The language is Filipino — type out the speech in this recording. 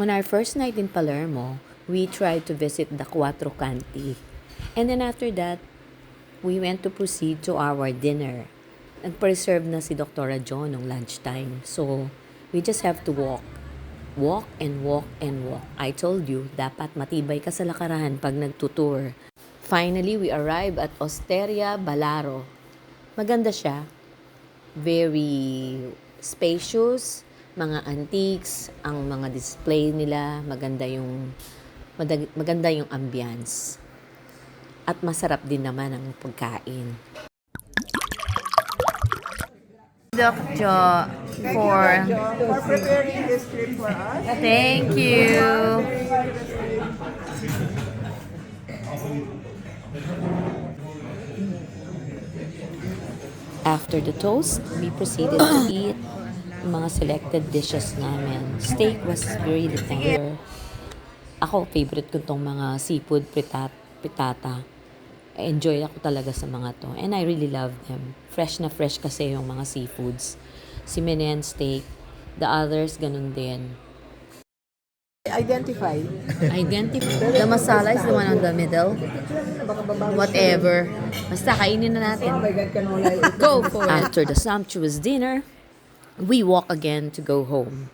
On our first night in Palermo, we tried to visit the Quattro Canti. And then after that, we went to proceed to our dinner. Nag-preserve na si Dr. John nung lunchtime. So, we just have to walk. Walk and walk and walk. I told you, dapat matibay ka sa lakaran pag nagtutour. Finally, we arrived at Osteria Balaro. Maganda siya. Very spacious, mga antiques, ang mga display nila, maganda yung ambience. At masarap din naman ang pagkain. Doc Jo for preparing this trip for us. Thank you. After the toast, we proceeded to eat mga selected dishes namin. Steak was really tender. Ako, favorite ko tong mga seafood pitata. Enjoy ako talaga sa mga to. And I really love them. Fresh na fresh kasi yung mga seafoods. Si Menen steak. The others, ganun din. Identify. The masala is the one on the middle. Whatever. Basta, kainin na natin. Oh my God, canola. Go for it. After the sumptuous dinner, we walk again to go home.